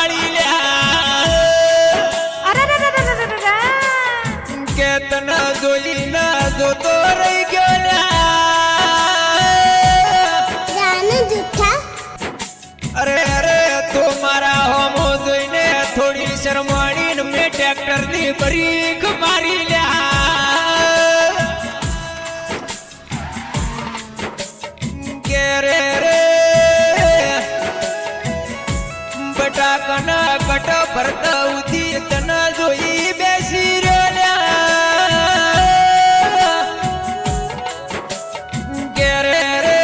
ભાળી લ્યા કે તને જોઈ ના જોતો રહી ગયો અરે અરે તો મારા હોમો જોઈને થોડી શરમાડીને મેં ટ્રેક્ટર ની બ્રેક મારી લ્યા કે રે રે બટાકાના કટ ભરતા ઉધી તને જોઈ બેસી રહ્યા કે રે રે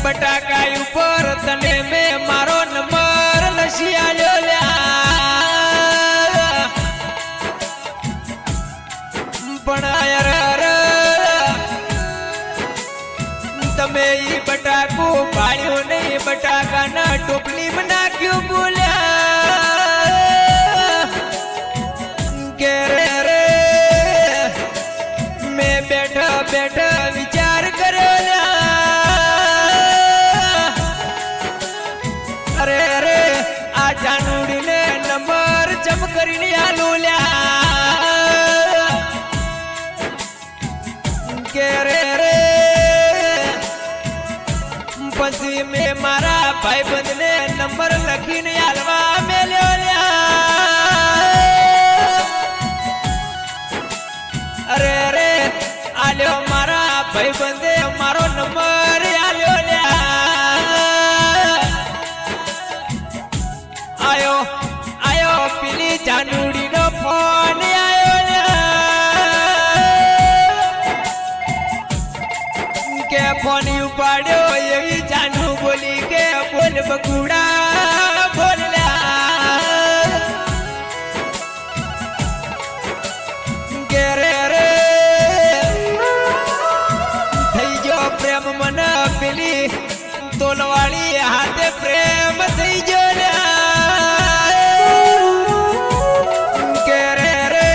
બટાકા ઉપર તને મેં મારો નંબર લસી આલ્યો લ્યા પણ યાર તમે ઈ બટાકો ભાળ્યો નહીં બટાકાના ટોપલીમાં નાખ્યું બોલ્યા કે રે રે મેં બેઠા બેઠા વિચાર કર્યો અરે અરે આ જાનુડીને નંબર જમ કરીને આલુ લ્યા કે રે રે પછી મેં મારા ભાઈબંધને નંબર લખીને આલવા મેલ્યો લ્યા અરે અરે આલ્યો મારા ભાઈબંધે મારો નંબર આલ્યો લ્યા આયો આયો પેલી જાનુડીનો ફોન આયો લ્યા કે ફોન ઉપાડ્યો એવી જાનુ બોલી કે બોલ બકુડા બોલ્યા કે રે રે થઈ ગયો પ્રેમ મને પેલી તોલવાળી હાથે પ્રેમ થઈ ગયો કે રે રે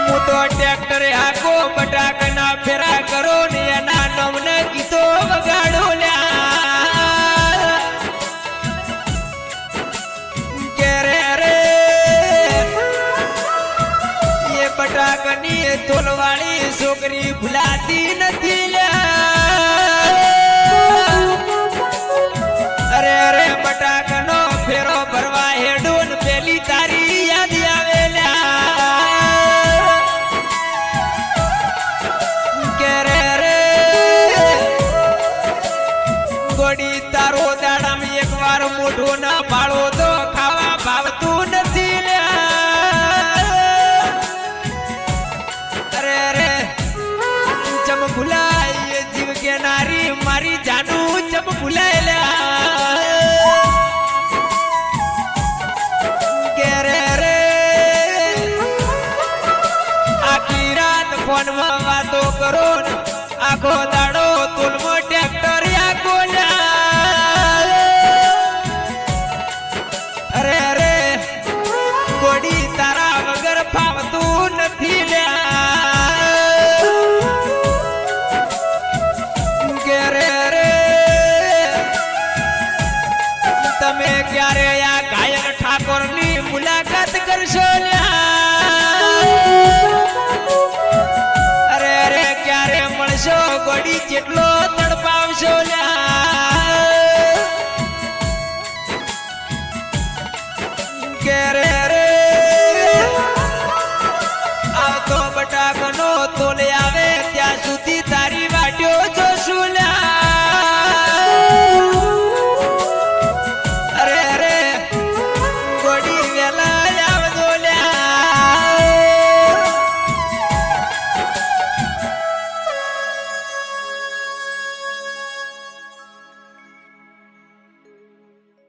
હું તો ટ્રેક્ટરે હાકો બટાકાના ફેરા કરો ને એના નમને ગીતો વગાડો લ્યા કે રે રે એ બટાકાની તોલવાળી છોકરી ભૂલાતી નથી લ્યા અરે અરે બટાકાનો ફેરો ભરવા હેડું પેલી તારી યાદ આવેલા કે રે રે ગોડી તારો દાડામાં એકવાર મોઢો ના પાડો તો ખાવા ભાવતું નથી લ્યા અરે અરે ચમ ભૂલાય જીવ કે નારી મારી જાનું ચમ ભૂલાય લ્યા કે રે રે આખી રાત ફોનમાં વાતો કરો ને આખો દાડો તુલમો ટ્રેક્ટર આખો અરે અરે ગોડી તારા વગર ફાવતું નથી લ્યા કે રે રે તમે ક્યારે આ ગાયક ઠાકોરની મુલાકાત કરશો અરે અરે ક્યારે મળશો ગોડી જેટલો તડપાવશો લ્યા